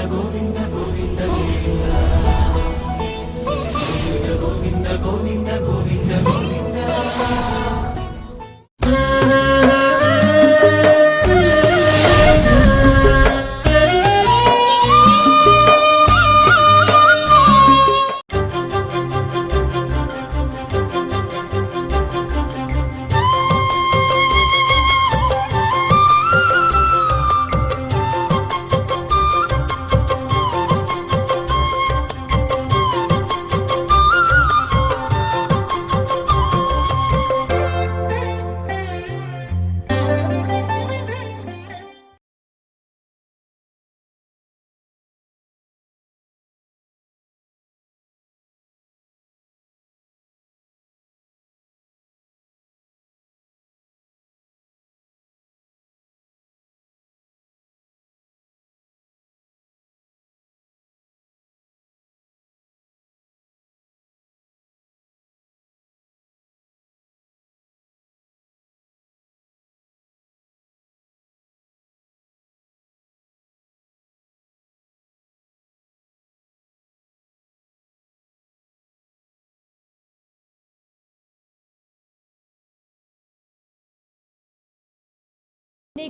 गोविंद गोविंद गोविंद गोविंद गोविंद गोविंद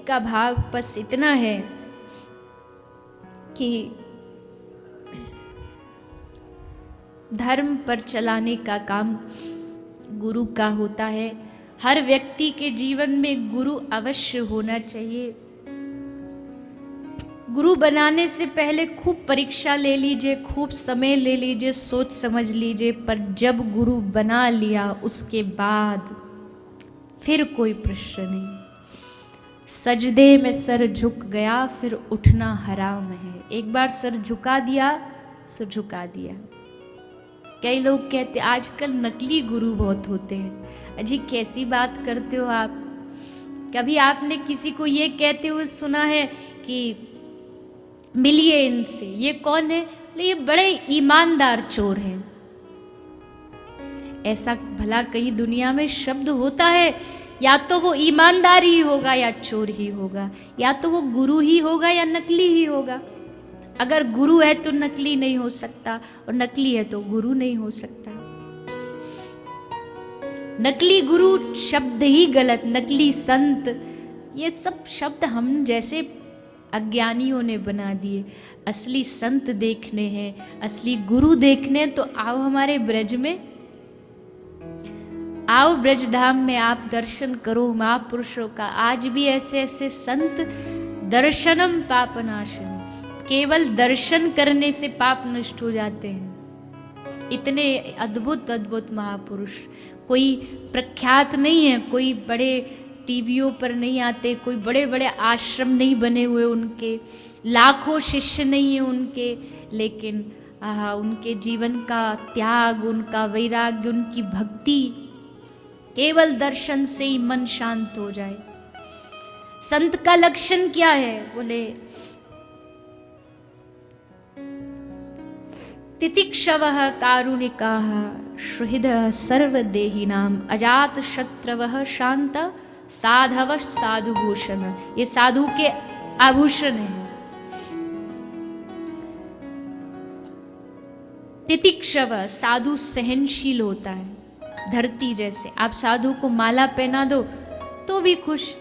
का भाव बस इतना है कि धर्म पर चलाने का काम गुरु का होता है। हर व्यक्ति के जीवन में गुरु अवश्य होना चाहिए। गुरु बनाने से पहले खूब परीक्षा ले लीजिए, खूब समय ले लीजिए, सोच समझ लीजिए, पर जब गुरु बना लिया उसके बाद फिर कोई प्रश्न नहीं। सजदे में सर झुक गया फिर उठना हराम है। एक बार सर झुका दिया सो झुका दिया। कई लोग कहते आजकल नकली गुरु बहुत होते हैं। अजी कैसी बात करते हो आप? कभी आपने किसी को ये कहते हुए सुना है कि मिलिए इनसे? ये कौन है? ये बड़े ईमानदार चोर हैं। ऐसा भला कहीं दुनिया में शब्द होता है? या तो वो ईमानदार ही होगा या चोर ही होगा, या तो वो गुरु ही होगा या नकली ही होगा। अगर गुरु है तो नकली नहीं हो सकता, और नकली है तो गुरु नहीं हो सकता। नकली गुरु शब्द ही गलत, नकली संत, ये सब शब्द हम जैसे अज्ञानियों ने बना दिए। असली संत देखने हैं, असली गुरु देखने हैं, तो आओ हमारे ब्रज में, आओ ब्रजधाम में, आप दर्शन करो महापुरुषों का। आज भी ऐसे ऐसे संत, दर्शनम पापनाशनम, केवल दर्शन करने से पाप नष्ट हो जाते हैं। इतने अद्भुत अद्भुत महापुरुष, कोई प्रख्यात नहीं है, कोई बड़े टीवियों पर नहीं आते, कोई बड़े बड़े आश्रम नहीं बने हुए उनके, लाखों शिष्य नहीं है उनके, लेकिन उनके जीवन का त्याग, उनका वैराग्य, उनकी भक्ति, केवल दर्शन से ही मन शांत हो जाए। संत का लक्षण क्या है? बोले तितिक्षवः कारुणिकाः सुहृदः सर्वदेहिनां अजात शत्रवः शांत साधवः साधुभूषण। ये साधु के आभूषण हैं। तितिक्षव, साधु सहनशील होता है, धरती जैसे। आप साधु को माला पहना दो तो भी खुश,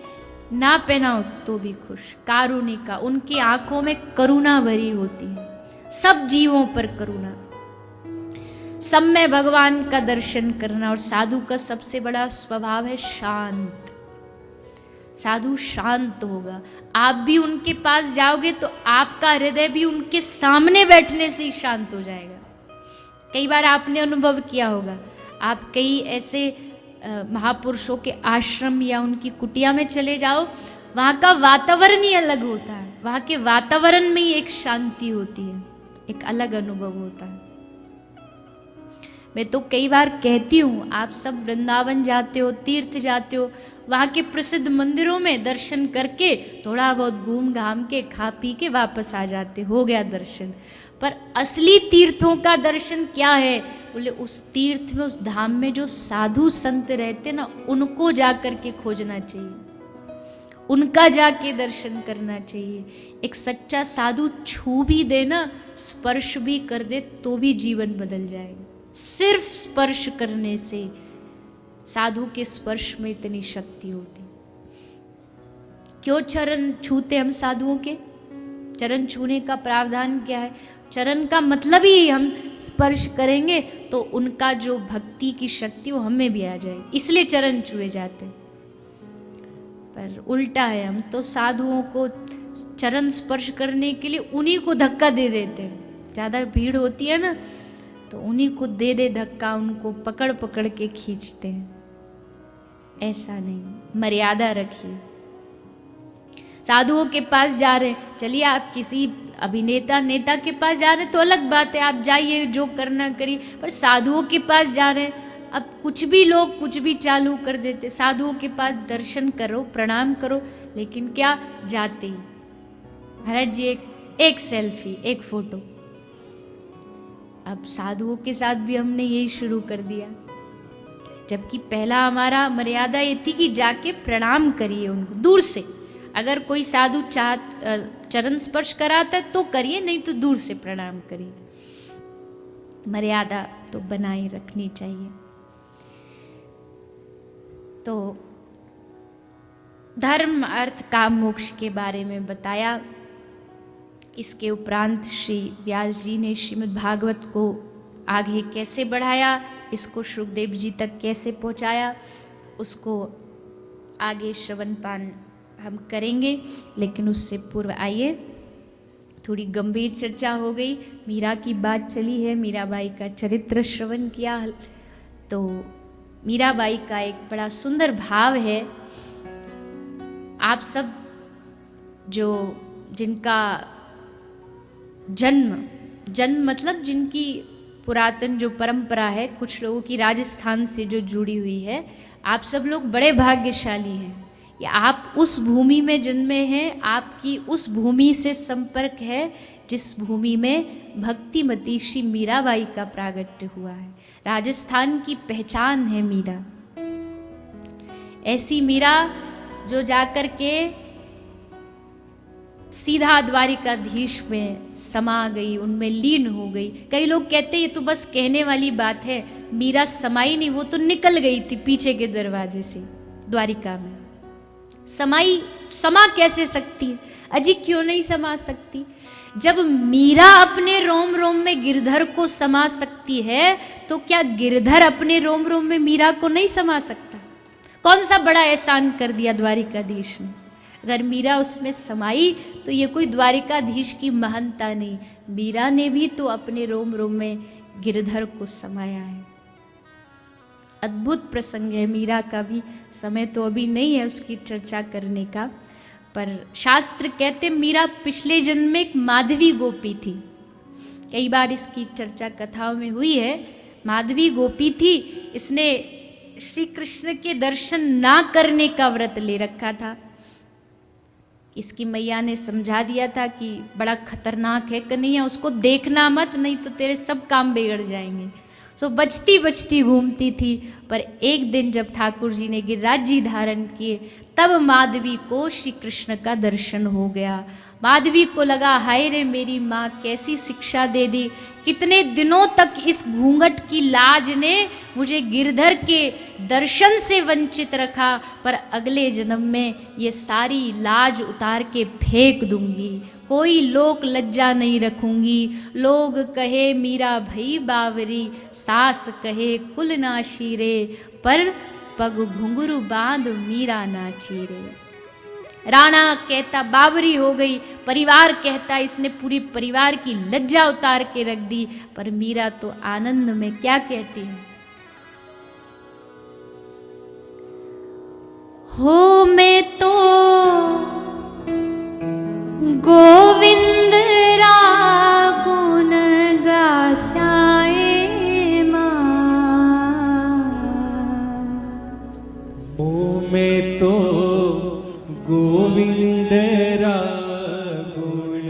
ना पहनाओ तो भी खुश। कारुणिका, उनकी आंखों में करुणा भरी होती है, सब जीवों पर करुणा। सब में भगवान का दर्शन करना। और साधु का सबसे बड़ा स्वभाव है शांत। साधु शांत होगा। आप भी उनके पास जाओगे तो आपका हृदय भी उनके सामने बैठने से ही शांत हो जाएगा। कई बार आपने अनुभव किया होगा, आप कई ऐसे महापुरुषों के आश्रम या उनकी कुटिया में चले जाओ, वहाँ का वातावरण ही अलग होता है। वहाँ के वातावरण में ही एक शांति होती है, एक अलग अनुभव होता है। मैं तो कई बार कहती हूँ, आप सब वृंदावन जाते हो, तीर्थ जाते हो, वहाँ के प्रसिद्ध मंदिरों में दर्शन करके थोड़ा बहुत घूम घाम के खा पी के वापस आ जाते, हो गया दर्शन। पर असली तीर्थों का दर्शन क्या है? बोले उस तीर्थ में, उस धाम में जो साधु संत रहते ना, उनको जा कर के खोजना चाहिए। उनका जाके दर्शन करना चाहिए। एक सच्चा साधु छू भी दे ना, स्पर्श भी कर दे तो भी जीवन बदल जाएगा। सिर्फ स्पर्श करने से, साधु के स्पर्श में इतनी शक्ति होती। क्यों चरण छूते हम साधुओं के? चरण छूने का प्रावधान क्या है? चरण का मतलब ही हम स्पर्श करेंगे तो उनका जो भक्ति की शक्ति वो हमें भी आ जाएगी, इसलिए चरण छुए जाते। पर उल्टा है, हम तो साधुओं को चरण स्पर्श करने के लिए उन्हीं को धक्का दे देते हैं। ज़्यादा भीड़ होती है ना तो उन्हीं को दे दे धक्का, उनको पकड़ पकड़ के खींचते हैं। ऐसा नहीं, मर्यादा रखिए। साधुओं के पास जा रहे हैं, चलिए आप किसी अभिनेता नेता के पास जा रहे हैं तो अलग बात है, आप जाइए जो करना करिए। पर साधुओं के पास जा रहे हैं, अब कुछ भी लोग कुछ भी चालू कर देते। साधुओं के पास दर्शन करो, प्रणाम करो, लेकिन क्या जाते ही महाराज जी एक सेल्फी, एक फोटो। अब साधुओं के साथ भी हमने यही शुरू कर दिया, जबकि पहला हमारा मर्यादा ये थी कि जाके प्रणाम करिए उनको दूर से। अगर कोई साधु चरण स्पर्श कराता है तो करिए, नहीं तो दूर से प्रणाम करिए। मर्यादा तो बनाए रखनी चाहिए। तो धर्म अर्थ काम मोक्ष के बारे में बताया। इसके उपरांत श्री व्यास जी ने श्रीमद् भागवत को आगे कैसे बढ़ाया, इसको शुकदेव जी तक कैसे पहुंचाया, उसको आगे श्रवण पान हम करेंगे। लेकिन उससे पूर्व आइए, थोड़ी गंभीर चर्चा हो गई, मीरा की बात चली है, मीराबाई का चरित्र श्रवण किया। तो मीराबाई का एक बड़ा सुंदर भाव है। आप सब जो जिनका जन्म मतलब जिनकी पुरातन जो परंपरा है, कुछ लोगों की राजस्थान से जो जुड़ी हुई है, आप सब लोग बड़े भाग्यशाली हैं। या आप उस भूमि में जन्मे हैं, आपकी उस भूमि से संपर्क है जिस भूमि में भक्तिमती श्री मीराबाई का प्रागट्य हुआ है। राजस्थान की पहचान है मीरा। ऐसी मीरा जो जाकर के सीधा द्वारिकाधीश में समा गई, उनमें लीन हो गई। कई लोग कहते ये तो बस कहने वाली बात है, मीरा समाई नहीं, वो तो निकल गई थी पीछे के दरवाजे से द्वारिका में। समा कैसे सकती है? अजी क्यों नहीं समा सकती? जब मीरा अपने रोम रोम में गिरधर को समा सकती है तो क्या गिरधर अपने रोम रोम में मीरा को नहीं समा सकता? कौन सा बड़ा एहसान कर दिया द्वारिकाधीश ने? अगर मीरा उसमें समाई तो ये कोई द्वारिकाधीश की महानता नहीं, मीरा ने भी तो अपने रोम रोम में गिरधर को समाया है। अद्भुत प्रसंग है मीरा का भी। समय तो अभी नहीं है उसकी चर्चा करने का, पर शास्त्र कहते मीरा पिछले जन्म में एक माधवी गोपी थी। कई बार इसकी चर्चा कथाओं में हुई है। माधवी गोपी थी, इसने श्री कृष्ण के दर्शन ना करने का व्रत ले रखा था। इसकी मैया ने समझा दिया था कि बड़ा खतरनाक है कन्हैया, उसको देखना मत, नहीं तो तेरे सब काम बिगड़ जाएंगे। सो बचती बचती घूमती थी। पर एक दिन जब ठाकुर जी ने गिरिराज जी धारण किए तब माधवी को श्री कृष्ण का दर्शन हो गया। माधवी को लगा हाय रे मेरी माँ कैसी शिक्षा दे दी, कितने दिनों तक इस घूंघट की लाज ने मुझे गिरधर के दर्शन से वंचित रखा, पर अगले जन्म में ये सारी लाज उतार के फेंक दूंगी, कोई लोक लज्जा नहीं रखूंगी। लोग कहे मीरा भई बावरी, सास कहे कुल ना शीरे, पर पग घुंघरू बांध मीरा ना चीरे। राणा कहता बावरी हो गई, परिवार कहता इसने पूरी परिवार की लज्जा उतार के रख दी, पर मीरा तो आनंद में क्या कहती है, हो मैं तो गोविंद रागुन गासाए मां, ओ मैं तो गोविंद रागुण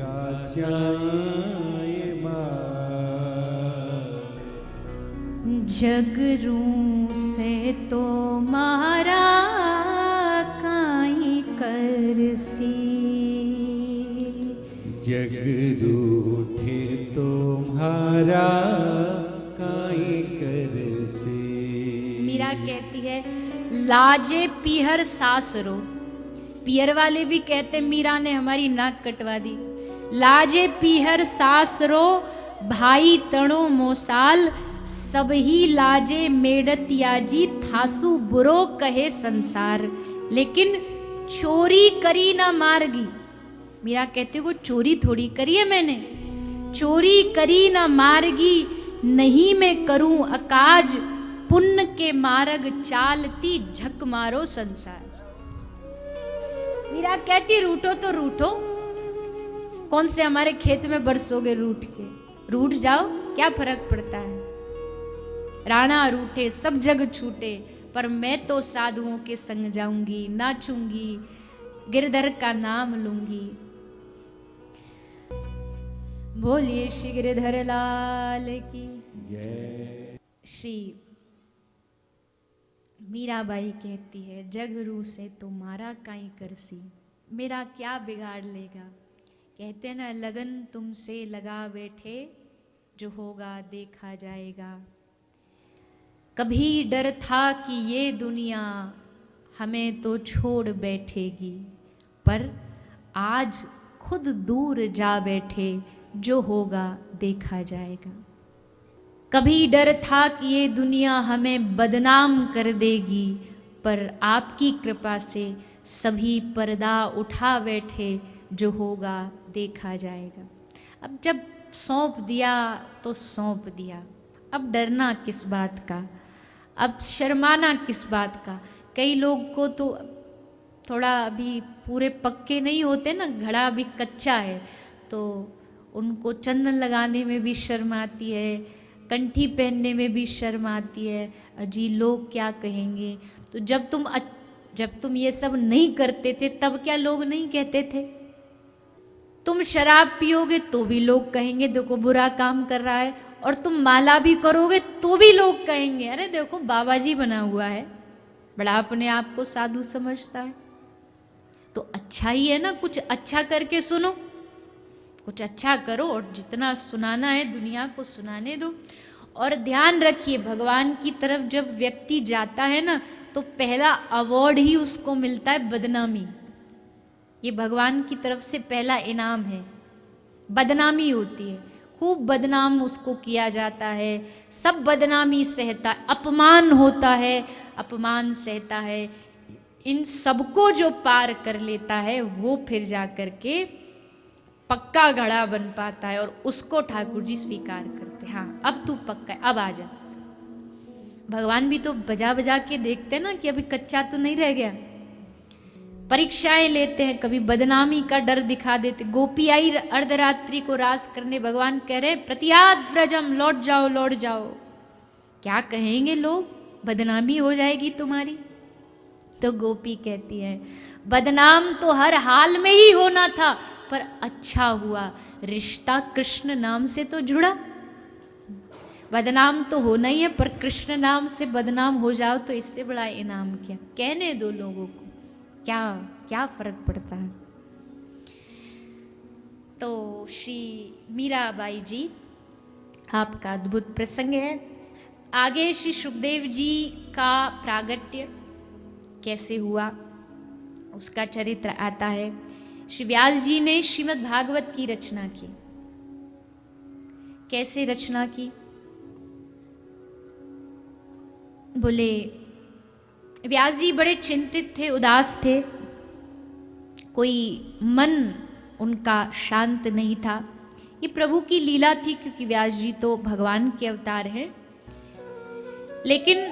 गासाए मां, जगरू से तो मारा काई सी। जग रूठे तुम्हारा काई कर से। मीरा कहती है लाजे पीहर सासरो। पीहर वाले भी कहते मीरा ने हमारी नाक कटवा दी। लाजे पीहर सासरो भाई तणो मोसाल, सब ही लाजे मेड़तिया जी थासु बुरो कहे संसार। लेकिन चोरी करी ना मारगी। मीरा कहती है वो चोरी थोड़ी करी है मैंने, चोरी करी ना मारगी, नहीं मैं करूं अकाज, पुण्य के मार्ग चालती झक मारो संसार। मीरा कहती रूठो तो रूठो, कौन से हमारे खेत में बरसोगे रूठ के, रूठ जाओ क्या फर्क पड़ता है। राणा रूठे सब जग छूटे, पर मैं तो साधुओं के संग जाऊंगी, नाचूंगी, गिरधर का नाम लूंगी। बोलिए श्री गिरधर लाल की जय। श्री मीराबाई कहती है जग रू से तुम्हारा काई करसी, मेरा क्या बिगाड़ लेगा। कहते ना लगन तुमसे लगा बैठे, जो होगा देखा जाएगा। कभी डर था कि ये दुनिया हमें तो छोड़ बैठेगी, पर आज खुद दूर जा बैठे, जो होगा देखा जाएगा। कभी डर था कि ये दुनिया हमें बदनाम कर देगी, पर आपकी कृपा से सभी पर्दा उठा बैठे, जो होगा देखा जाएगा। अब जब सौंप दिया तो सौंप दिया, अब डरना किस बात का, अब शर्माना किस बात का। कई लोग को तो थोड़ा अभी पूरे पक्के नहीं होते ना, घड़ा अभी कच्चा है, तो उनको चंदन लगाने में भी शर्म आती है, कंठी पहनने में भी शर्म आती है, अजी लोग क्या कहेंगे। तो जब तुम ये सब नहीं करते थे तब क्या लोग नहीं कहते थे। तुम शराब पियोगे तो भी लोग कहेंगे देखो बुरा काम कर रहा है, और तुम माला भी करोगे तो भी लोग कहेंगे अरे देखो बाबा जी बना हुआ है, बड़ा अपने आप को साधु समझता है। तो अच्छा ही है ना, कुछ अच्छा करके सुनो, कुछ अच्छा करो, और जितना सुनाना है दुनिया को सुनाने दो। और ध्यान रखिए भगवान की तरफ जब व्यक्ति जाता है ना, तो पहला अवार्ड ही उसको मिलता है बदनामी। ये भगवान की तरफ से पहला इनाम है, बदनामी होती है, खूब बदनाम उसको किया जाता है, सब बदनामी सहता है, अपमान होता है, अपमान सहता है। इन सबको जो पार कर लेता है वो फिर जा कर के पक्का घड़ा बन पाता है, और उसको ठाकुर जी स्वीकार करते हैं। हाँ अब तू पक्का है, अब आ जा। भगवान भी तो बजा बजा के देखते ना कि अभी कच्चा तो नहीं रह गया। परीक्षाएं लेते हैं, कभी बदनामी का डर दिखा देते। गोपी आई अर्धरात्रि को रास करने, भगवान कह रहे प्रतियाद व्रजम, लौट जाओ लौट जाओ। क्या कहेंगे लोग, बदनामी हो जाएगी तुम्हारी। तो गोपी कहती है बदनाम तो हर हाल में ही होना था, पर अच्छा हुआ रिश्ता कृष्ण नाम से तो जुड़ा। बदनाम तो होना ही है, पर कृष्ण नाम से बदनाम हो जाओ तो इससे बड़ा इनाम क्या। कहने दो लोगों को, क्या क्या फर्क पड़ता है। तो श्री मीराबाई जी आपका अद्भुत प्रसंग है। आगे श्री सुखदेव जी का प्रागट्य कैसे हुआ उसका चरित्र आता है। श्री व्यास जी ने श्रीमद् भागवत की रचना की। कैसे रचना की, बोले व्यास जी बड़े चिंतित थे, उदास थे, कोई मन उनका शांत नहीं था। ये प्रभु की लीला थी, क्योंकि व्यास जी तो भगवान के अवतार हैं, लेकिन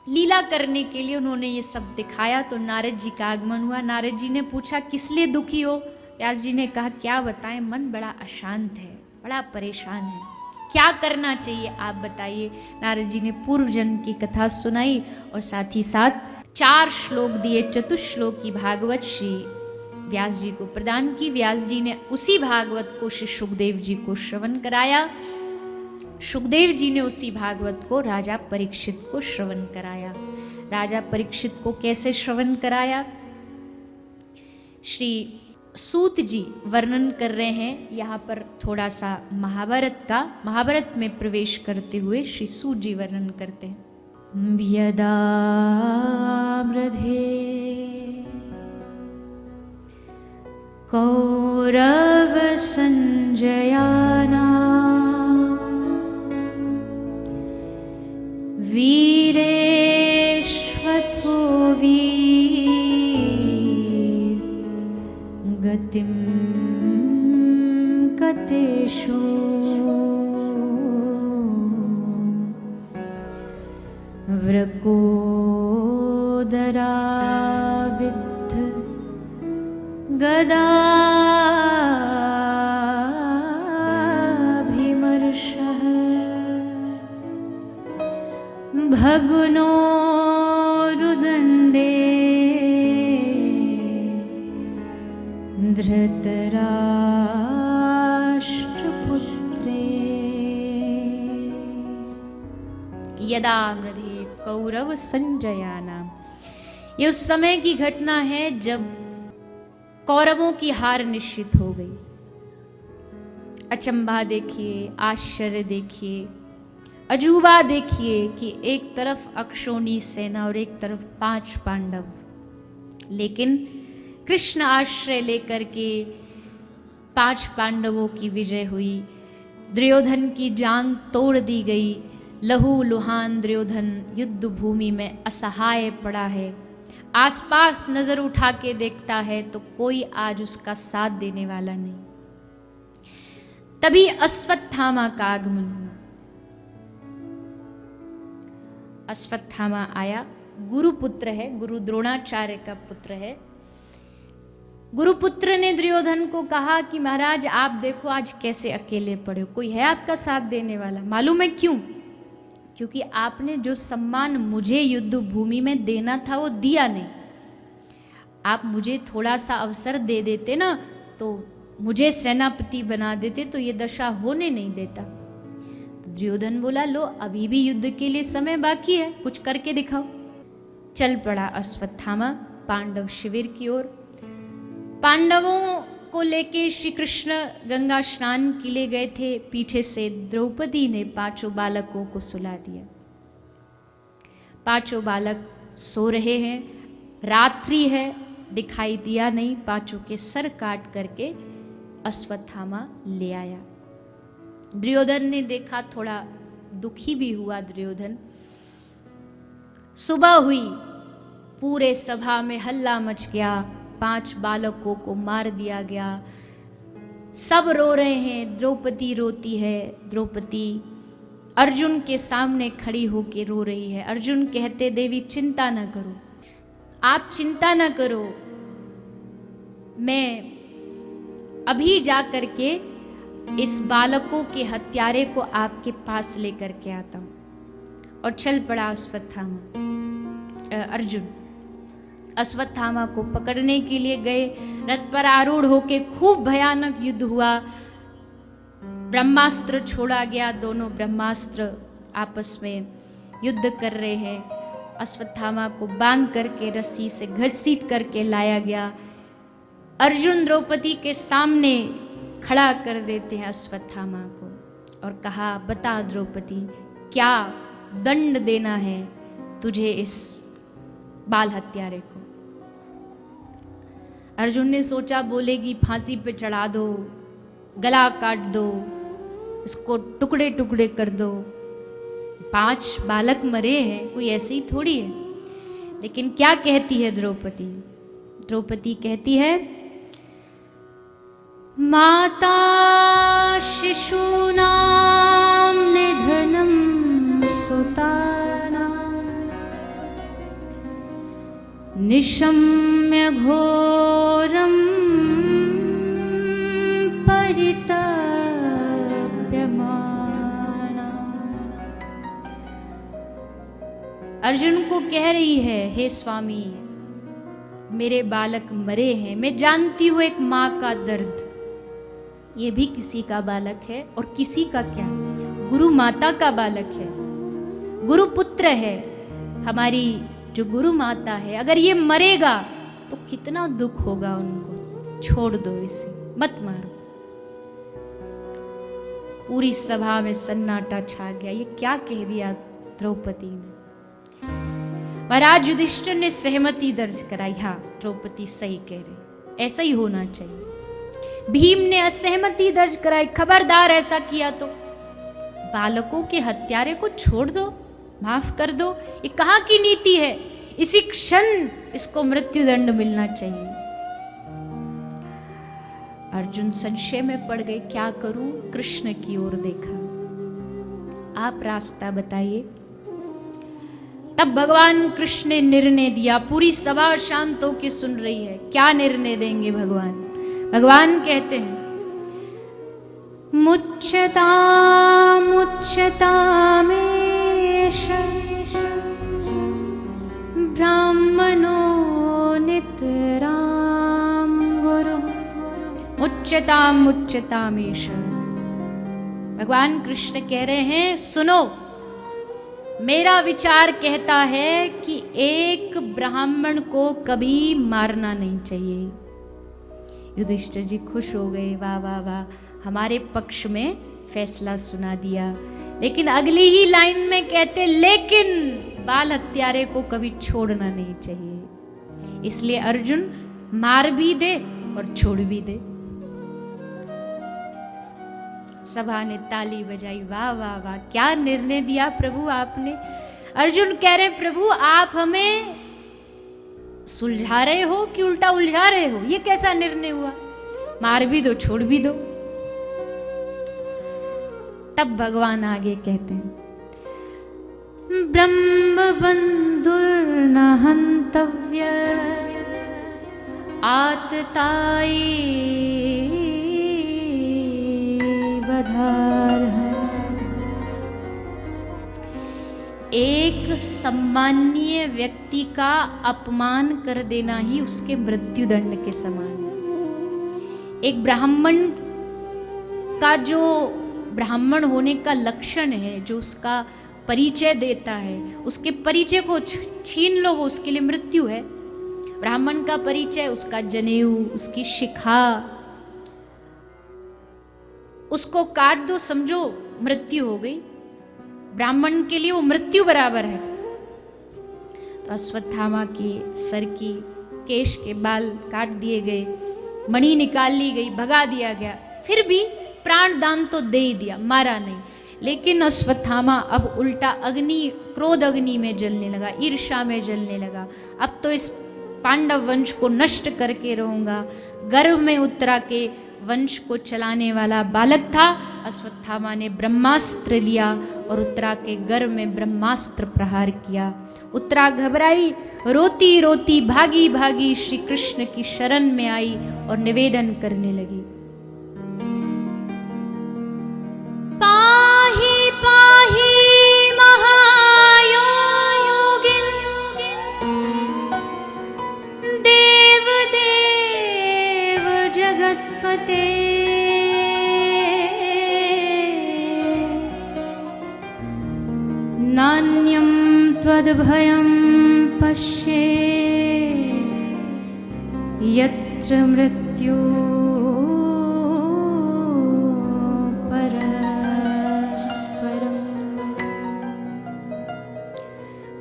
लीला करने के लिए उन्होंने ये सब दिखाया। तो नारद जी का आगमन हुआ। नारद जी ने पूछा किस लिए दुखी हो। व्यास जी ने कहा क्या बताएं, मन बड़ा अशांत है, बड़ा परेशान है, क्या करना चाहिए आप बताइए। नारद जी ने पूर्व जन्म की कथा सुनाई और साथ ही साथ 4 श्लोक दिए, चतुश्लोक की भागवत श्री व्यास जी को प्रदान की। व्यास जी ने उसी भागवत को श्री सुखदेव जी को श्रवण कराया। सुखदेव जी ने उसी भागवत को राजा परीक्षित को श्रवण कराया। राजा परीक्षित को कैसे श्रवण कराया, श्री सूत जी वर्णन कर रहे हैं यहाँ पर थोड़ा सा महाभारत में प्रवेश करते हुए श्री सूत जी वर्णन करते हैं। यदा मृधे कौरव संजयाना वीरेश्वथो वीर गतिं कतेषु वृकोदराविद्ध गदाभिमर्शः भग्नो रुदण्डे धृतराष्ट्रपुत्रे यदा मृधे कौरव संजयाना। ये उस समय की घटना है जब कौरवों की हार निश्चित हो गई। अचंभा देखिए, आश्चर्य देखिए, अजूबा देखिए कि एक तरफ अक्षौणी सेना और एक तरफ 5 पांडव, लेकिन कृष्ण आश्रय लेकर के 5 पांडवों की विजय हुई। दुर्योधन की जांग तोड़ दी गई। लहू लुहान दुर्योधन युद्ध भूमि में असहाय पड़ा है। आसपास नजर उठा के देखता है तो कोई आज उसका साथ देने वाला नहीं। तभी अश्वत्थामा का आगमन हुआ। अश्वत्थामा आया, गुरुपुत्र है, गुरु द्रोणाचार्य का पुत्र है। गुरुपुत्र ने दुर्योधन को कहा कि महाराज आप देखो आज कैसे अकेले पड़े हो, कोई है आपका साथ देने वाला? मालूम है क्यों? क्योंकि आपने जो सम्मान मुझे युद्ध भूमि में देना था वो दिया नहीं। आप मुझे थोड़ा सा अवसर दे देते ना, तो मुझे सेनापति बना देते तो ये दशा होने नहीं देता। दुर्योधन बोला लो अभी भी युद्ध के लिए समय बाकी है, कुछ करके दिखाओ। चल पड़ा अश्वत्थामा पांडव शिविर की ओर। पांडवों को लेके श्री कृष्ण गंगा स्नान के लिए गए थे। पीछे से द्रौपदी ने 5 बालकों को सुला दिया। 5 बालक सो रहे हैं, रात्रि है, दिखाई दिया नहीं। 5 के सर काट करके अश्वत्थामा ले आया। दुर्योधन ने देखा, थोड़ा दुखी भी हुआ दुर्योधन। सुबह हुई, पूरे सभा में हल्ला मच गया। 5 बालकों को मार दिया गया। सब रो रहे हैं, द्रौपदी रोती है। द्रौपदी अर्जुन के सामने खड़ी होके रो रही है। अर्जुन कहते देवी चिंता न करो, आप चिंता न करो, मैं अभी जा करके इस बालकों के हत्यारे को आपके पास लेकर के आता हूं। और चल पड़ा अर्जुन अश्वत्थामा को पकड़ने के लिए गए। रथ पर आरूढ़ होके खूब भयानक युद्ध हुआ। ब्रह्मास्त्र छोड़ा गया। दोनों ब्रह्मास्त्र आपस में युद्ध कर रहे हैं। अश्वत्थामा को बांध करके रस्सी से घसीट करके लाया गया। अर्जुन द्रौपदी के सामने खड़ा कर देते हैं अश्वत्थामा को और कहा बता द्रौपदी क्या दंड देना है तुझे इस बाल हत्यारे को? अर्जुन ने सोचा बोलेगी फांसी पे चढ़ा दो, गला काट दो, उसको टुकड़े टुकड़े कर दो। 5 बालक मरे हैं, कोई ऐसे ही थोड़ी है। लेकिन क्या कहती है द्रौपदी? द्रौपदी कहती है माता शिशूनां निधनं सुतानां निशम्य घोरं परितप्यमाना। अर्जुन को कह रही है हे स्वामी मेरे बालक मरे हैं, मैं जानती हूँ एक माँ का दर्द। ये भी किसी का बालक है और किसी का क्या, गुरु माता का बालक है, गुरु पुत्र है। हमारी जो गुरु माता है अगर ये मरेगा तो कितना दुख होगा उनको। छोड़ दो इसे, मत मारो। पूरी सभा में सन्नाटा छा गया। ये क्या कह दिया द्रौपदी ने? महाराज युधिष्ठिर ने सहमति दर्ज कराई। हाँ, द्रौपदी सही कह रही, ऐसा ही होना चाहिए। भीम ने असहमति दर्ज कराई, खबरदार ऐसा किया तो बालकों के हत्यारे को छोड़ दो, माफ कर दो। ये कहाँ की नीति है? इसी क्षण इसको मृत्युदंड मिलना चाहिए। अर्जुन संशय में पड़ गए, क्या करूं? कृष्ण की ओर देखा, आप रास्ता बताइए। तब भगवान कृष्ण ने निर्णय दिया। पूरी सभा शांत होकर सुन रही है। क्या निर्णय देंगे भगवान? भगवान कहते हैं, मुच्यता मुच्यतामेष ब्राह्मणो नितराम गुरु। मुच्यतामेष। भगवान कृष्ण कह रहे हैं, सुनो, मेरा विचार कहता है कि एक ब्राह्मण को कभी मारना नहीं चाहिए। युधिष्ठिर जी खुश हो गए, वाह वाह वाह, हमारे पक्ष में फैसला सुना दिया। लेकिन अगली ही लाइन में कहते, लेकिन बाल हत्यारे को कभी छोड़ना नहीं चाहिए। इसलिए अर्जुन मार भी दे और छोड़ भी दे। सभा ने ताली बजाई, वाह वाह वाह, क्या निर्णय दिया प्रभु आपने। अर्जुन कह रहे, प्रभु आप हमें सुलझा रहे हो कि उल्टा उलझा रहे हो? ये कैसा निर्णय हुआ? मार भी दो, छोड़ भी दो। तब भगवान आगे कहते हैं, ब्रह्म बंधुर्न हंतव्य आतताई वधार्ह। एक सम्मानीय व्यक्ति का अपमान कर देना ही उसके मृत्युदंड के समान है। एक ब्राह्मण का जो ब्राह्मण होने का लक्षण है, जो उसका परिचय देता है, उसके परिचय को छीन लो, वो उसके लिए मृत्यु है। ब्राह्मण का परिचय, उसका जनेऊ, उसकी शिखा, उसको काट दो, समझो मृत्यु हो गई। ब्राह्मण के लिए वो मृत्यु बराबर है। तो अश्वत्थामा के सर की केश के बाल काट दिए गए, मणि निकाल ली गई, भगा दिया गया। फिर भी प्राण दान तो दे ही दिया, मारा नहीं। लेकिन अश्वत्थामा अब उल्टा अग्नि, क्रोध अग्नि में जलने लगा, ईर्ष्या में जलने लगा। अब तो इस पांडव वंश को नष्ट करके रहूंगा। गर्भ में उत्तरा के वंश को चलाने वाला बालक था। अश्वत्थामा ने ब्रह्मास्त्र लिया और उत्तरा के गर्भ में ब्रह्मास्त्र प्रहार किया। उत्तरा घबराई, रोती रोती भागी भागी श्री कृष्ण की शरण में आई और निवेदन करने लगी, पाहि पाहि महायोगिन देव देव जगतपते नान्यं त्वद्भयं पश्ये यत्र मृत्यु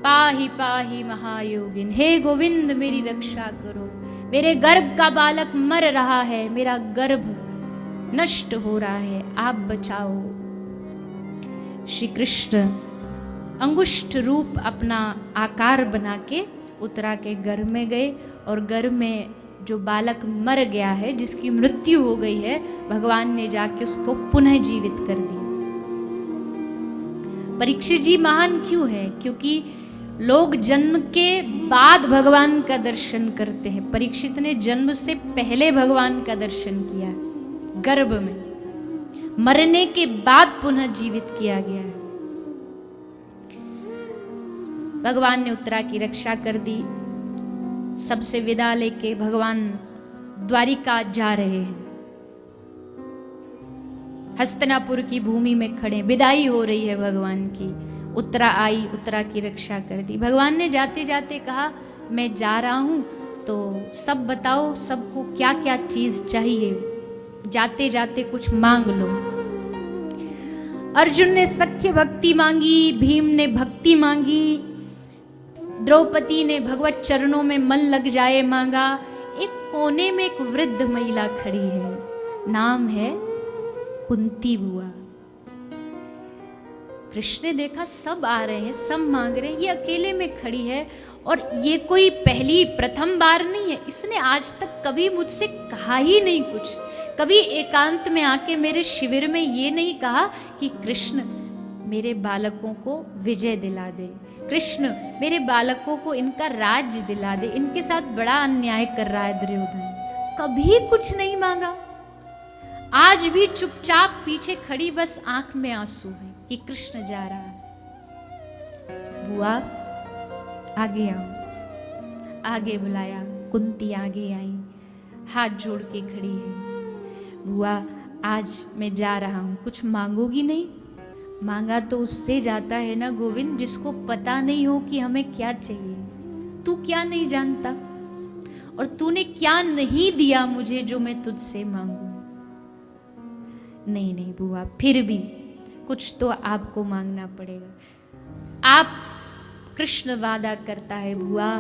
पाहि पाहि महायोगिन। हे गोविंद मेरी रक्षा करो, मेरे गर्भ का बालक मर रहा है, मेरा गर्भ नष्ट हो रहा है, आप बचाओ। श्री कृष्ण अंगुष्ठ रूप अपना आकार बना के उत्तरा के गर्भ में गए और गर्भ में जो बालक मर गया है, जिसकी मृत्यु हो गई है, भगवान ने जाके उसको पुनः जीवित कर दिया। परीक्षित जी महान क्यों है? क्योंकि लोग जन्म के बाद भगवान का दर्शन करते हैं। परीक्षित ने जन्म से पहले भगवान का दर्शन किया, गर्भ में, मरने के बाद पुनः जीवित किया गया है। भगवान ने उत्तरा की रक्षा कर दी। सबसे विदा लेके भगवान द्वारिका जा रहे हैं। हस्तिनापुर की भूमि में खड़े, विदाई हो रही है भगवान की। उत्तरा आई, उत्तरा की रक्षा कर दी। भगवान ने जाते जाते कहा, मैं जा रहा हूं, तो सब बताओ, सबको क्या क्या चीज चाहिए, जाते जाते कुछ मांग लो। अर्जुन ने सख्य भक्ति मांगी, भीम ने भक्ति मांगी, द्रौपदी ने भगवत चरणों में मन लग जाए मांगा। एक कोने में एक वृद्ध महिला खड़ी है, नाम है कुंती बुआ। कृष्ण ने देखा सब आ रहे हैं, सब मांग रहे हैं, ये अकेले में खड़ी है। और ये कोई प्रथम बार नहीं है, इसने आज तक कभी मुझसे कहा ही नहीं कुछ। कभी एकांत में आके मेरे शिविर में ये नहीं कहा कि कृष्ण मेरे बालकों को विजय दिला दे, कृष्ण मेरे बालकों को इनका राज्य दिला दे, इनके साथ बड़ा अन्याय कर रहा है दुर्योधन। कभी कुछ नहीं मांगा। आज भी चुपचाप पीछे खड़ी, बस आंख में आंसू है कि कृष्ण जा रहा है। बुआ आगे आओ, आगे बुलाया। कुंती आगे आई, हाथ जोड़ के खड़ी है। बुआ आज मैं जा रहा हूं, कुछ मांगोगी नहीं? मांगा तो उससे जाता है ना गोविंद, जिसको पता नहीं हो कि हमें क्या चाहिए। तू क्या नहीं जानता, और तूने क्या नहीं दिया मुझे जो मैं तुझसे मांगू। नहीं नहीं बुआ, फिर भी कुछ तो आपको मांगना पड़ेगा। आप कृष्ण वादा करता है बुआ,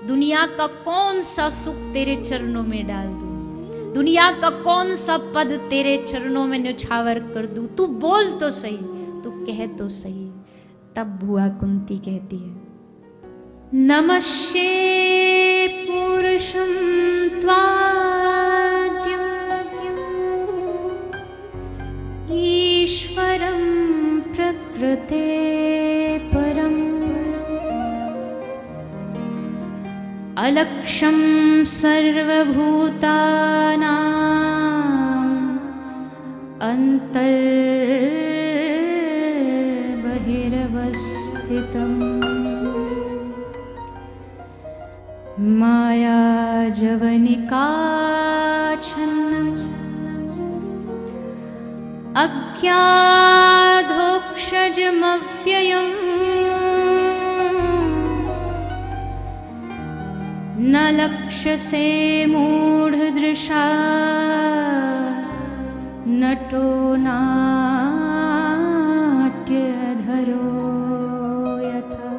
दुनिया का कौन सा सुख तेरे चरणों में डाल दूं, दुनिया का कौन सा पद तेरे चरणों में न्यौछावर कर दूं, तू बोल तो सही, तू कह तो सही। तब बुआ कुंती कहती है, नमस्ये पुरुषं त्वाद्यं ईश्वरं प्रकृते परम् अलक्ष्यं सर्वभूतानां अन्तर्बहिरवस्थितम् मायाजवनिकाच्छन्नम् अज्ञाधोक्षजमव्ययम् न लक्ष्यसे मूढदृशा नटो नाट्यधरो यथा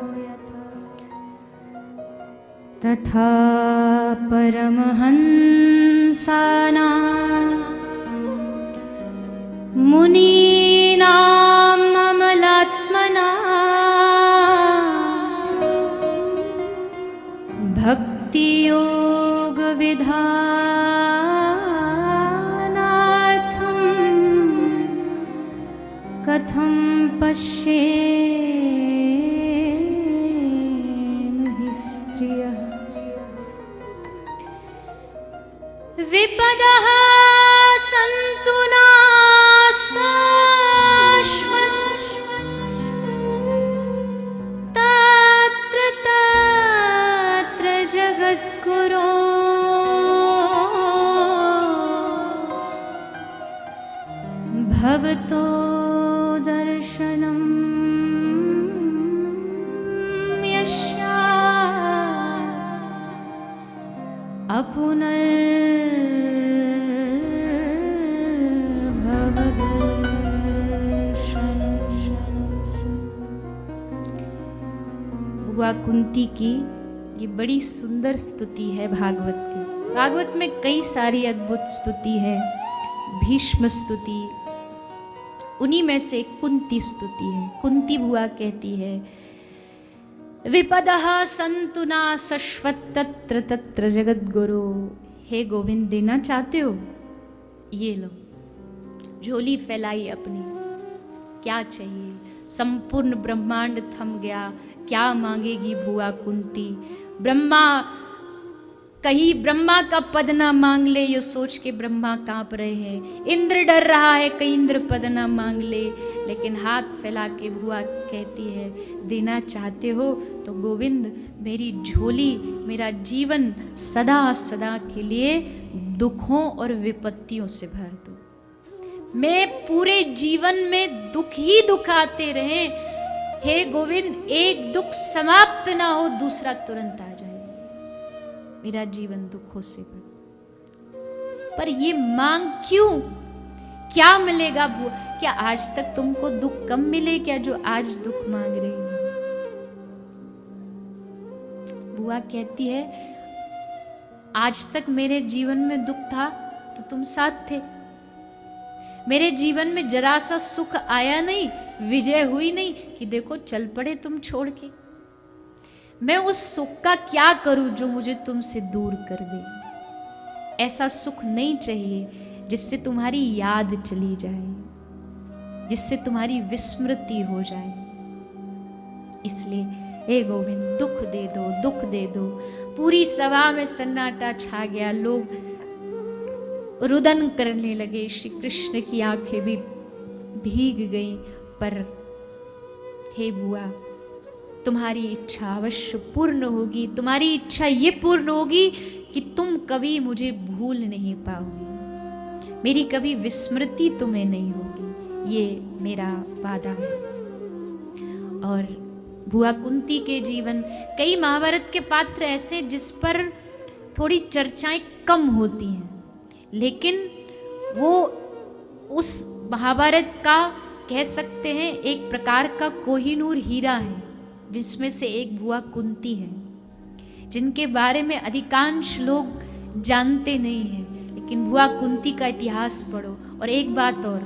तथा परमहंसानां मुनीनां अमलात्मना भक्तियोग विधानार्थं कथं पश्येमहि स्त्रियः विपदः सन्तु तत्र तत्र जगद्गुरो भवतो दर्शनं यस्या बुआ कुंती की ये बड़ी सुंदर स्तुति है भागवत की। भागवत में कई सारी अद्भुत स्तुति है, भीष्म स्तुति, उन्हीं में से कुंती स्तुति है। कुंती बुआ कहती है, विपदः सन्तु न शश्वत् तत्र तत्र जगद्गुरो। हे गोविंद, देना चाहते हो? ये लो। झोली फैलाई अपनी, क्या चाहिए? संपूर्ण ब्रह्मांड थम गया, क्या मांगेगी बुआ कुंती? ब्रह्मा, कहीं ब्रह्मा का पद ना मांग ले, ये सोच के ब्रह्मा कांप रहे हैं। इंद्र डर रहा है कहीं इंद्र पद ना मांग ले, लेकिन हाथ फैला के बुआ कहती है, देना चाहते हो तो गोविंद मेरी झोली, मेरा जीवन सदा सदा के लिए दुखों और विपत्तियों से भर दो। मैं पूरे जीवन में दुख ही दुख आते रहे। हे गोविंद, एक दुख समाप्त ना हो, दूसरा तुरंत आ जाए। मेरा जीवन दुखों से भर। पर ये मांग क्यों? क्या मिलेगा बुआ? क्या आज तक तुमको दुख कम मिले क्या जो आज दुख मांग रही हो? बुआ कहती है आज तक मेरे जीवन में दुख था तो तुम साथ थे। मेरे जीवन में जरा सा सुख आया नहीं, विजय हुई नहीं कि देखो चल पड़े तुम छोड़ के। मैं उस सुख का क्या करूं जो मुझे तुमसे दूर कर दे। ऐसा सुख नहीं चाहिए जिससे तुम्हारी याद चली जाए, जिससे तुम्हारी विस्मृति हो जाए। इसलिए हे गोविंद दुख दे दो, दुख दे दो। पूरी सभा में सन्नाटा छा गया, लोग रुदन करने लगे। श्री कृष्ण की आंखें भी भीग गईं। पर हे बुआ, तुम्हारी इच्छा अवश्य पूर्ण होगी। तुम्हारी इच्छा ये पूर्ण होगी कि तुम कभी मुझे भूल नहीं पाओगी, मेरी कभी विस्मृति तुम्हें नहीं होगी, ये मेरा वादा है। और बुआ कुंती के जीवन, कई महाभारत के पात्र ऐसे जिस पर थोड़ी चर्चाएं कम होती हैं, लेकिन वो उस महाभारत का कह सकते हैं एक प्रकार का कोहिनूर हीरा है, जिसमें से एक बुआ कुंती है, जिनके बारे में अधिकांश लोग जानते नहीं हैं। लेकिन बुआ कुंती का इतिहास पढ़ो। और एक बात और,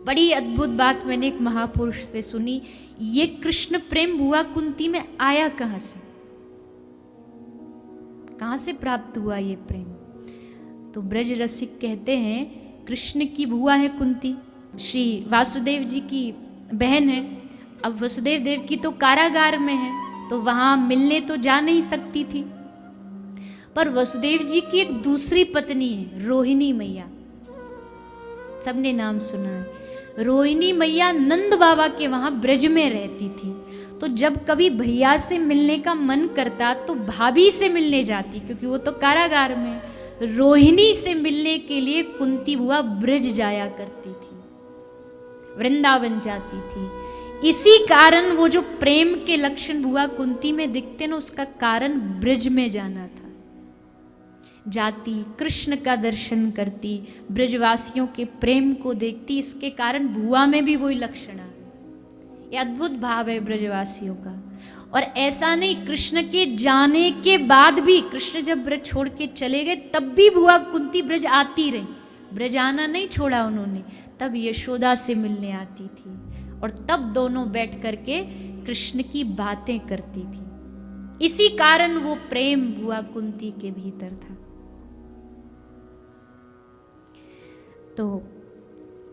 बड़ी अद्भुत बात मैंने एक महापुरुष से सुनी, ये कृष्ण प्रेम बुआ कुंती में आया कहाँ से, कहाँ से प्राप्त हुआ ये प्रेम? तो ब्रज रसिक कहते हैं कृष्ण की बुआ है कुंती, श्री वासुदेव जी की बहन है। अब वसुदेव देव की तो कारागार में है, तो वहां मिलने तो जा नहीं सकती थी। पर वसुदेव जी की एक दूसरी पत्नी है, रोहिणी मैया, सबने नाम सुना है। रोहिणी मैया नंद बाबा के वहां ब्रज में रहती थी। तो जब कभी भैया से मिलने का मन करता तो भाभी से मिलने जाती, क्योंकि वो तो कारागार में। रोहिणी से मिलने के लिए कुंती बुआ ब्रज जाया करती थी, वृंदावन जाती थी। इसी कारण वो जो प्रेम के लक्षण बुआ कुंती में दिखते ना, उसका कारण ब्रज में जाना था। जाती, कृष्ण का दर्शन करती, ब्रजवासियों के प्रेम को देखती, इसके कारण बुआ में भी वही लक्षण आ। ये अद्भुत भाव है ब्रजवासियों का। और ऐसा नहीं, कृष्ण के जाने के बाद भी, कृष्ण जब ब्रज छोड़ के चले गए तब भी बुआ कुंती ब्रज आती रही, ब्रज आना नहीं छोड़ा उन्होंने। तब यशोदा से मिलने आती थी और तब दोनों बैठ करके कृष्ण की बातें करती थी। इसी कारण वो प्रेम बुआ कुंती के भीतर था। तो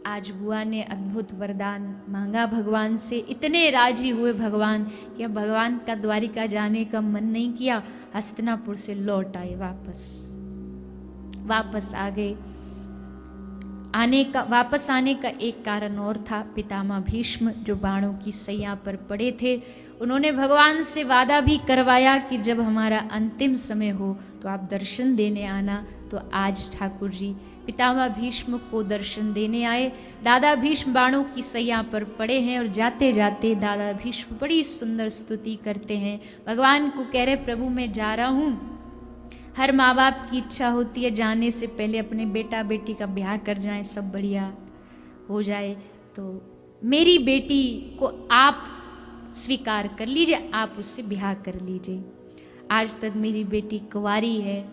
आज बुआ ने अद्भुत वरदान मांगा भगवान से। इतने राजी हुए भगवान कि अब भगवान का द्वारिका जाने का मन नहीं किया, हस्तिनापुर से लौट आए, वापस आ गए। वापस आने का एक कारण और था। पितामह भीष्म जो बाणों की सैया पर पड़े थे, उन्होंने भगवान से वादा भी करवाया कि जब हमारा अंतिम समय हो तो आप दर्शन देने आना। तो आज ठाकुर जी पितामह भीष्म को दर्शन देने आए। दादा भीष्म बाणों की सैया पर पड़े हैं और जाते जाते दादा भीष्म बड़ी सुंदर स्तुति करते हैं। भगवान को कह रहे, प्रभु मैं जा रहा हूँ। हर माँ बाप की इच्छा होती है जाने से पहले अपने बेटा बेटी का ब्याह कर जाएं, सब बढ़िया हो जाए। तो मेरी बेटी को आप स्वीकार कर लीजिए, आप उससे ब्याह कर लीजिए। आज तक मेरी बेटी कुंवारी है।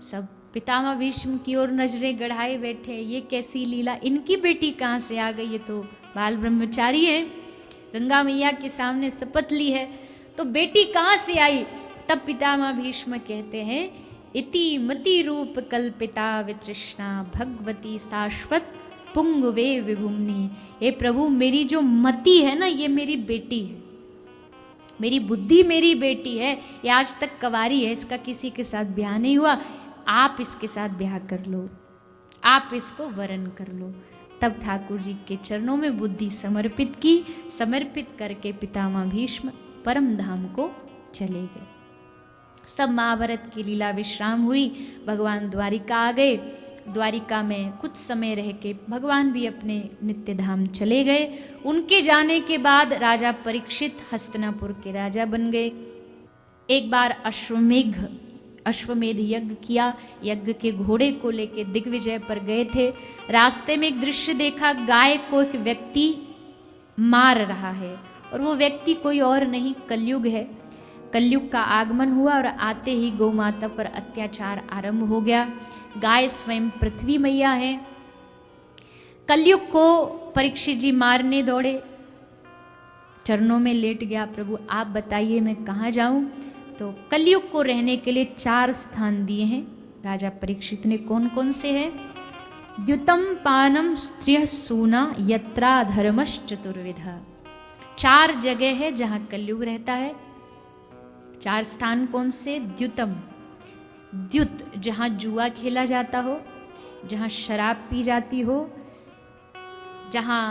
सब पितामह भीष्म की ओर नजरें गड़ाए बैठे, ये कैसी लीला, इनकी बेटी कहाँ से आ गई, ये तो बाल ब्रह्मचारी है, गंगा मैया के सामने शपथ ली है, तो बेटी कहाँ से आई। तब पितामह भीष्म कहते हैं, इति मति रूप कल्पिता वितृष्णा भगवती शाश्वत पुंगवे विभुम्नि। हे प्रभु, मेरी जो मति है ना, ये मेरी बेटी है, मेरी बुद्धि मेरी बेटी है, ये आज तक कुंवारी है, इसका किसी के साथ ब्याह नहीं हुआ, आप इसके साथ ब्याह कर लो, आप इसको वरण कर लो। तब ठाकुर जी के चरणों में बुद्धि समर्पित की। समर्पित करके पितामह भीष्म परम धाम को चले गए। सब महाभारत की लीला विश्राम हुई, भगवान द्वारिका आ गए। द्वारिका में कुछ समय रह के भगवान भी अपने नित्य धाम चले गए। उनके जाने के बाद राजा परीक्षित हस्तिनापुर के राजा बन गए। एक बार अश्वमेध यज्ञ किया, यज्ञ के घोड़े को लेके दिग्विजय पर गए थे। रास्ते में एक दृश्य देखा, गाय को एक व्यक्ति मार रहा है और वो व्यक्ति कोई और नहीं, कलयुग है। कलयुग का आगमन हुआ और आते ही गौ माता पर अत्याचार आरंभ हो गया। गाय स्वयं पृथ्वी मैया है। कलयुग को परीक्षित जी मारने दौड़े, चरणों में लेट गया, प्रभु आप बताइए मैं कहाँ जाऊं। तो कलयुग को रहने के लिए 4 स्थान दिए हैं राजा परीक्षित ने। कौन कौन से हैं? द्युतम पानम स्त्रिय सूना यत्रा धर्मश्चतुर्विधा। 4 जगह है जहां कलयुग रहता है। 4 स्थान कौन से? द्युतम, द्युत जहां जुआ खेला जाता हो, जहां शराब पी जाती हो, जहां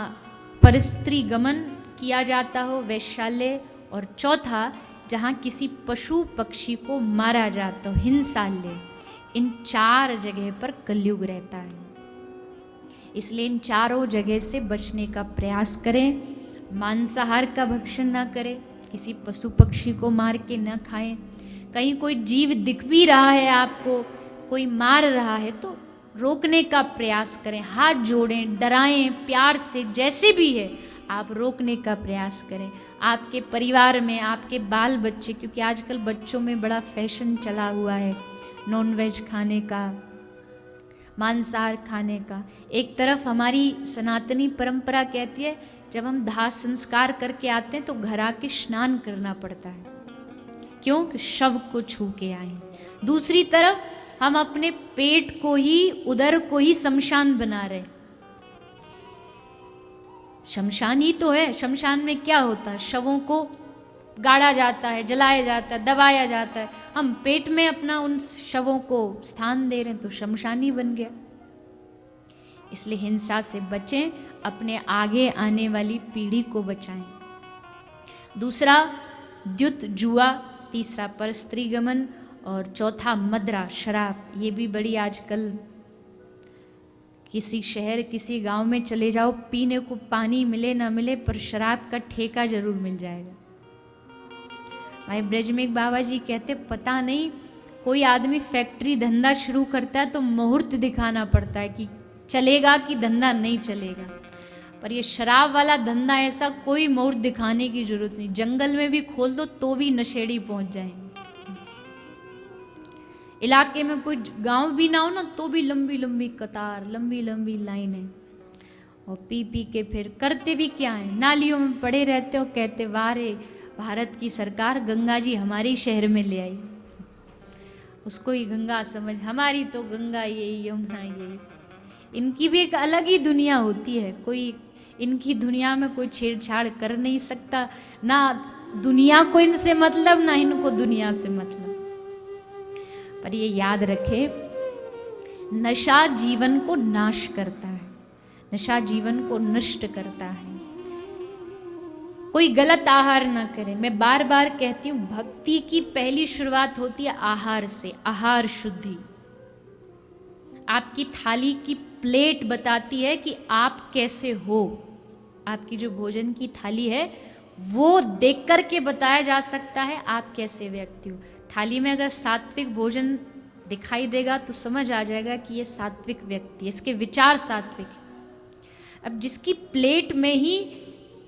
परस्त्री गमन किया जाता हो, वैश्यालय। और चौथा जहां किसी पशु पक्षी को मारा जाता हो, हिंसालय। इन 4 जगह पर कलयुग रहता है। इसलिए इन चारों जगह से बचने का प्रयास करें। मांसाहार का भक्षण ना करें, किसी पशु पक्षी को मार के न खाएं। कहीं कोई जीव दिख भी रहा है आपको, कोई मार रहा है तो रोकने का प्रयास करें। हाथ जोड़ें, डराएं, प्यार से, जैसे भी है आप रोकने का प्रयास करें। आपके परिवार में आपके बाल बच्चे, क्योंकि आजकल बच्चों में बड़ा फैशन चला हुआ है नॉनवेज खाने का, मांसाहार खाने का। एक तरफ हमारी सनातनी परंपरा कहती है जब हम दाह संस्कार करके आते हैं तो घर आके स्नान करना पड़ता है, क्यों? कि शव को छू के आए। दूसरी तरफ हम अपने पेट को ही, उदर को ही शमशान बना रहे। शमशान ही तो है। शमशान में क्या होता है? शवों को गाड़ा जाता है, जलाया जाता है, दबाया जाता है। हम पेट में अपना उन शवों को स्थान दे रहे हैं तो शमशान ही बन गया। इसलिए हिंसा से बचें, अपने आगे आने वाली पीढ़ी को बचाएं। दूसरा द्युत जुआ, तीसरा परस्त्री गमन और चौथा मदरा शराब। ये भी बड़ी आजकल, किसी शहर किसी गांव में चले जाओ, पीने को पानी मिले ना मिले पर शराब का ठेका जरूर मिल जाएगा। भाई ब्रज में एक बाबा जी कहते, पता नहीं कोई आदमी फैक्ट्री धंधा शुरू करता है तो मुहूर्त दिखाना पड़ता है कि चलेगा कि धंधा नहीं चलेगा। पर ये शराब वाला धंधा ऐसा कोई मुहूर्त दिखाने की जरूरत नहीं। जंगल में भी खोल दो तो भी नशेड़ी पहुंच जाएंगे। इलाके में कोई गांव भी ना हो ना तो भी लंबी लंबी कतार, लंबी लंबी लाइनें, और पी पी के फिर करते भी क्या है, नालियों में पड़े रहते हो। कहते वाह रे, भारत की सरकार गंगा जी हमारे शहर में ले आई। उसको ही गंगा समझ, हमारी तो गंगा यही, यमुना यही। इनकी भी एक अलग ही दुनिया होती है। कोई इनकी दुनिया में कोई छेड़छाड़ कर नहीं सकता। ना दुनिया को इनसे मतलब, ना इनको दुनिया से मतलब। पर ये याद रखें, नशा जीवन को नाश करता है, नशा जीवन को नष्ट करता है। कोई गलत आहार ना करे। मैं बार बार कहती हूँ, भक्ति की पहली शुरुआत होती है आहार से, आहार शुद्धि। आपकी थाली की प्लेट बताती है कि आप कैसे हो। आपकी जो भोजन की थाली है वो देख कर के बताया जा सकता है आप कैसे व्यक्ति हो। थाली में अगर सात्विक भोजन दिखाई देगा तो समझ आ जाएगा कि ये सात्विक व्यक्ति है, इसके विचार सात्विक है। अब जिसकी प्लेट में ही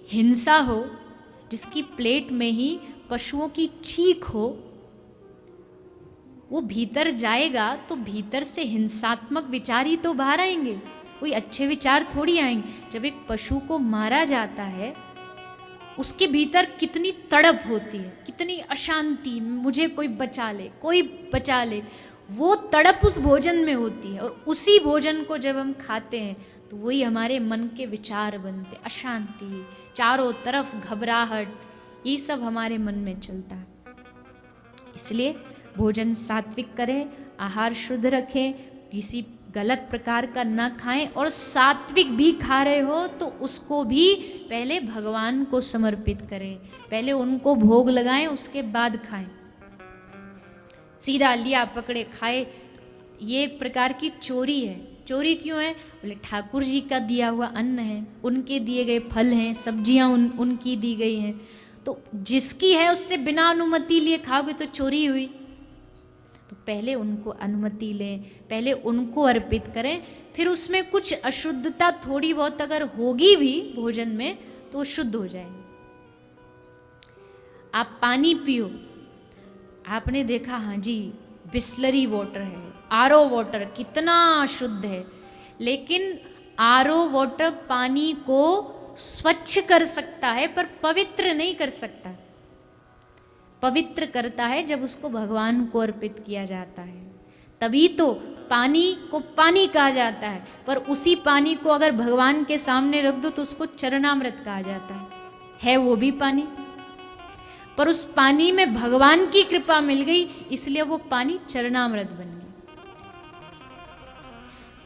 हिंसा हो, जिसकी प्लेट में ही पशुओं की चीख हो, वो भीतर जाएगा तो भीतर से हिंसात्मक विचार ही तो बाहर आएंगे, कोई अच्छे विचार थोड़ी आएंगे। जब एक पशु को मारा जाता है उसके भीतर कितनी तड़प होती है, कितनी अशांति, मुझे कोई बचा ले, कोई बचा ले, वो तड़प उस भोजन में होती है। और उसी भोजन को जब हम खाते हैं तो वही हमारे मन के विचार बनते, अशांति, चारों तरफ घबराहट, ये सब हमारे मन में चलता है। इसलिए भोजन सात्विक करें, आहार शुद्ध रखें, किसी गलत प्रकार का ना खाएं, और सात्विक भी खा रहे हो तो उसको भी पहले भगवान को समर्पित करें, पहले उनको भोग लगाएं, उसके बाद खाएं। सीधा लिया पकड़े खाए, ये एक प्रकार की चोरी है। चोरी क्यों है? बोले ठाकुर जी का दिया हुआ अन्न है, उनके दिए गए फल हैं, सब्जियां उनकी दी गई हैं, तो जिसकी है उससे बिना अनुमति लिए खाओगे तो चोरी हुई। तो पहले उनको अनुमति लें, पहले उनको अर्पित करें, फिर उसमें कुछ अशुद्धता थोड़ी बहुत अगर होगी भी भोजन में तो वो शुद्ध हो जाएगी। आप पानी पियो, आपने देखा हाँ जी बिस्लरी वाटर है, आरओ वाटर कितना शुद्ध है, लेकिन आरओ वाटर पानी को स्वच्छ कर सकता है पर पवित्र नहीं कर सकता। पवित्र करता है जब उसको भगवान को अर्पित किया जाता है, तभी तो पानी को पानी कहा जाता है। पर उसी पानी को अगर भगवान के सामने रख दो तो उसको चरणामृत कहा जाता है वो भी पानी, पर उस पानी में भगवान की कृपा मिल गई इसलिए वो पानी चरणामृत बन गया।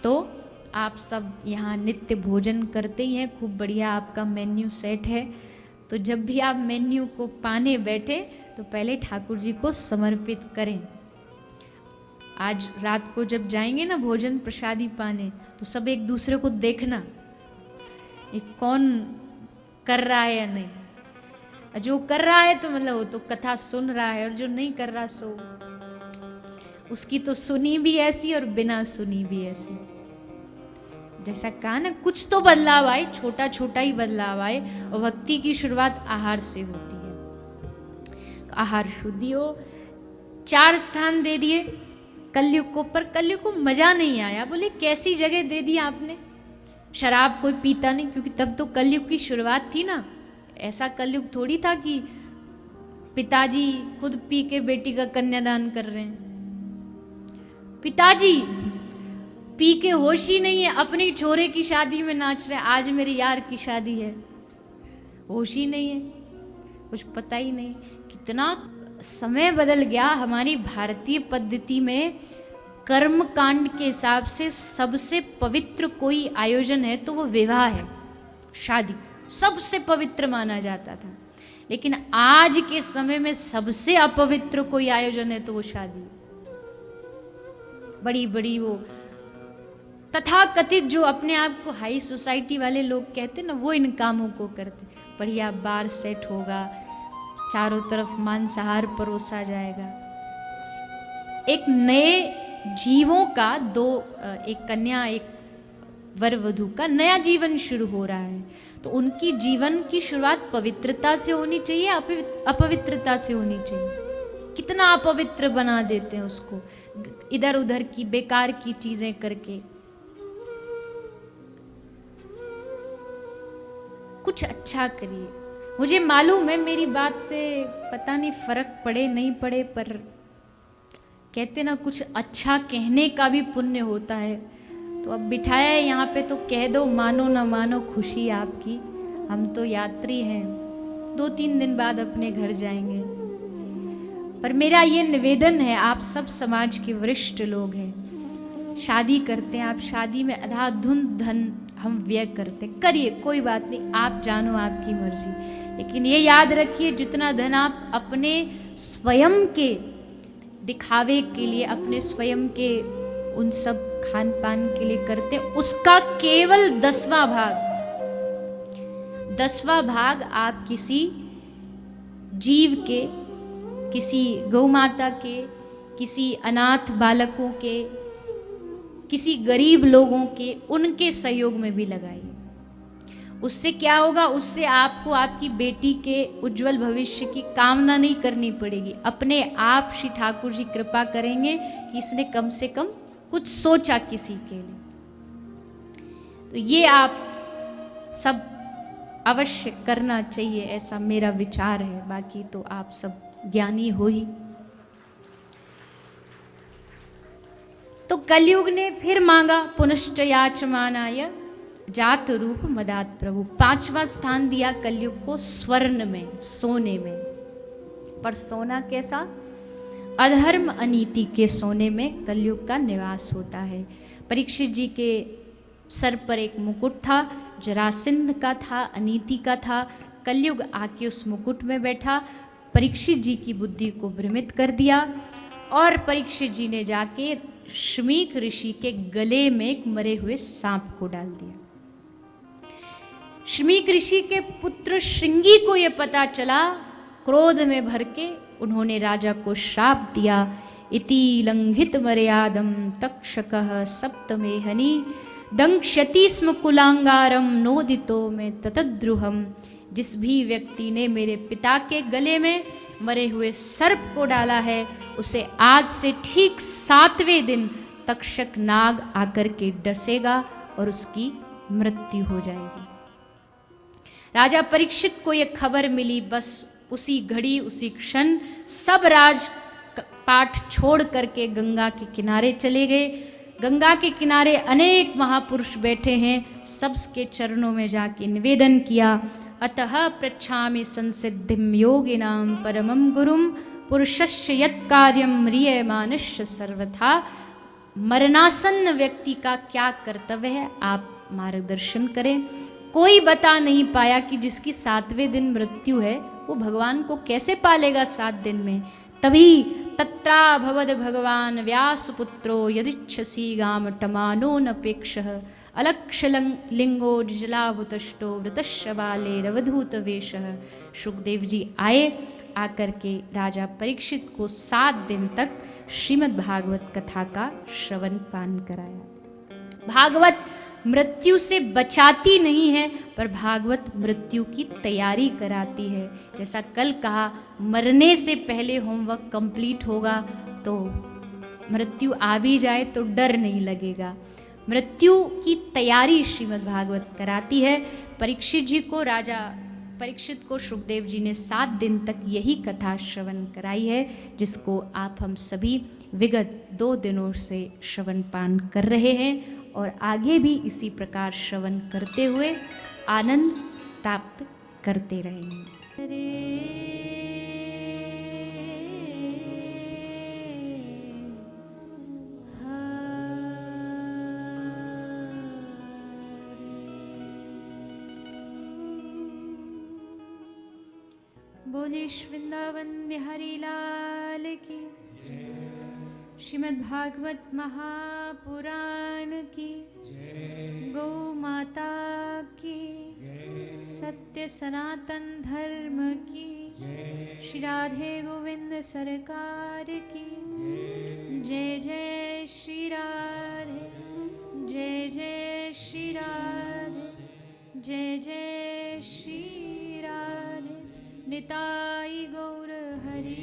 तो आप सब यहाँ नित्य भोजन करते ही हैं, खूब बढ़िया आपका मेन्यू सेट है। तो जब भी आप मेन्यू को पाने बैठे तो पहले ठाकुर जी को समर्पित करें। आज रात को जब जाएंगे ना भोजन प्रसादी पाने तो सब एक दूसरे को देखना ये कौन कर रहा है या नहीं। जो कर रहा है तो मतलब वो तो कथा सुन रहा है, और जो नहीं कर रहा सो उसकी तो सुनी भी ऐसी और बिना सुनी भी ऐसी। जैसा कहा ना कुछ तो बदलाव आए, छोटा छोटा ही बदलाव आए, और भक्ति की शुरुआत आहार से होती है। तो आहार शुद्धि हो। 4 स्थान दे दिए कलयुग को, पर कलयुग को मजा नहीं आया। बोले कैसी जगह दे दी आपने, शराब कोई पीता नहीं, क्योंकि तब तो कलयुग की शुरुआत थी ना। ऐसा कलयुग थोड़ी था कि पिताजी खुद पी के बेटी का कन्यादान कर रहे हैं। पिताजी पी के होश ही नहीं है, अपनी छोरे की शादी में नाच रहे, आज मेरे यार की शादी है, होश ही नहीं है, कुछ पता ही नहीं। कितना समय बदल गया। हमारी भारतीय पद्धति में कर्म कांड के हिसाब से सबसे पवित्र कोई आयोजन है तो वो विवाह है, शादी सबसे पवित्र माना जाता था। लेकिन आज के समय में सबसे अपवित्र कोई आयोजन है तो वो शादी। बड़ी बड़ी वो तथाकथित जो अपने आप को हाई सोसाइटी वाले लोग कहते ना, वो इन कामों को करते। बढ़िया बार सेट होगा, चारों तरफ मांसाहार परोसा जाएगा। एक नए जीवों का एक कन्या एक वर वधू का नया जीवन शुरू हो रहा है, तो उनकी जीवन की शुरुआत पवित्रता से होनी चाहिए, अपवित्रता से होनी चाहिए। कितना अपवित्र बना देते हैं उसको, इधर उधर की बेकार की चीजें करके। कुछ अच्छा करिए। मुझे मालूम है मेरी बात से पता नहीं फर्क पड़े नहीं पड़े, पर कहते ना कुछ अच्छा कहने का भी पुण्य होता है। तो अब बिठाया है यहाँ पे तो कह दो, मानो ना मानो खुशी आपकी। हम तो यात्री हैं, 2-3 दिन बाद अपने घर जाएंगे। पर मेरा ये निवेदन है, आप सब समाज के वरिष्ठ लोग हैं, शादी करते हैं, आप शादी में अंधाधुंध धन हम व्यय करते हैं, करिए, कोई बात नहीं, आप जानो आपकी मर्जी। लेकिन ये याद रखिए जितना धन आप अपने स्वयं के दिखावे के लिए, अपने स्वयं के उन सब खान पान के लिए करते, उसका केवल 10वां भाग आप किसी जीव के, किसी गौ माता के, किसी अनाथ बालकों के, किसी गरीब लोगों के, उनके सहयोग में भी लगाइए। उससे क्या होगा, उससे आपको आपकी बेटी के उज्जवल भविष्य की कामना नहीं करनी पड़ेगी। अपने आप श्री ठाकुर जी कृपा करेंगे कि इसने कम से कम कुछ सोचा किसी के लिए। तो ये आप सब अवश्य करना चाहिए, ऐसा मेरा विचार है। बाकी तो आप सब ज्ञानी हो ही। तो कलयुग ने फिर मांगा, पुनश्च याचमानाय जात रूप मदात प्रभु। 5वां स्थान दिया कलयुग को स्वर्ण में, सोने में। पर सोना कैसा? अधर्म अनीति के सोने में कलयुग का निवास होता है। परीक्षित जी के सर पर एक मुकुट था, जरासिंध का था, अनीति का था। कलयुग आके उस मुकुट में बैठा, परीक्षित जी की बुद्धि को भ्रमित कर दिया, और परीक्षित जी ने जाके शमीक ऋषि के गले में एक मरे हुए सांप को डाल दिया। शमीक ऋषि के पुत्र श्रृंगी को यह पता चला, क्रोध में भर के उन्होंने राजा को श्राप दिया इति लंघित मर्यादम तक्षकः सप्तमेहनी दंक्षति स्म कुलांगारम नोदितो में ततद्रुहम। जिस भी व्यक्ति ने मेरे पिता के गले में मरे हुए सर्प को डाला है उसे आज से ठीक 7वें दिन तक्षक नाग आकर के डसेगा और उसकी मृत्यु हो जाएगी। राजा परीक्षित को यह खबर मिली, बस उसी घड़ी उसी क्षण सब राज पाठ छोड़ करके गंगा के किनारे चले गए। गंगा के किनारे अनेक महापुरुष बैठे हैं, सबके चरणों में जाके निवेदन किया, अतः पृच्छामि संसिद्धिं योगिनां परमं गुरुं पुरुषस्य यत् कार्यं म्रियमाणस्य सर्वथा। मरणासन्न व्यक्ति का क्या कर्तव्य है, आप मार्गदर्शन करें। कोई बता नहीं पाया कि जिसकी 7वें दिन मृत्यु है वो भगवान को कैसे पालेगा 7 दिन में। तभी तत्रा भवद भगवान व्यासपुत्रो यदिच्छसि गाम टमानो नपेक्षः अलक्षलिंगो जलाभुतष्टो वृतश्च बाले रवधूत वेशः। शुकदेव जी आए, आकर के राजा परीक्षित को 7 दिन तक श्रीमद् भागवत कथा का श्रवण पान कराया। भागवत मृत्यु से बचाती नहीं है पर भागवत मृत्यु की तैयारी कराती है। जैसा कल कहा, मरने से पहले होमवर्क कंप्लीट होगा तो मृत्यु आ भी जाए तो डर नहीं लगेगा। मृत्यु की तैयारी श्रीमद् भागवत कराती है। परीक्षित जी को, राजा परीक्षित को शुकदेव जी ने 7 दिन तक यही कथा श्रवण कराई है, जिसको आप हम सभी विगत 2 दिनों से श्रवण पान कर रहे हैं और आगे भी इसी प्रकार श्रवण करते हुए आनंद प्राप्त करते रहेंगे। बोले वृंदावन बिहारी लाल की, श्रीमद् भागवत महापुराण की, गौ माता की, सत्य सनातन धर्म की, श्री राधे गोविंद सरकार की जय। जय श्री राधे, जय जय श्री राधे, जय जय श्री राधे। निताई गौर हरि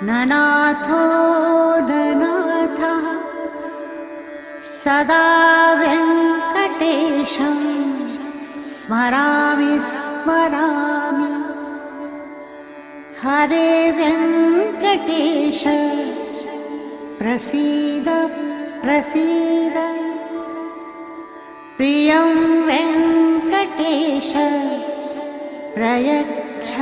ननाथो ननाथः सदा वेङ्कटेशं स्मरामि स्मरामि। हरे वेङ्कटेश प्रसीद प्रसीद, प्रियं वेङ्कटेश प्रयच्छ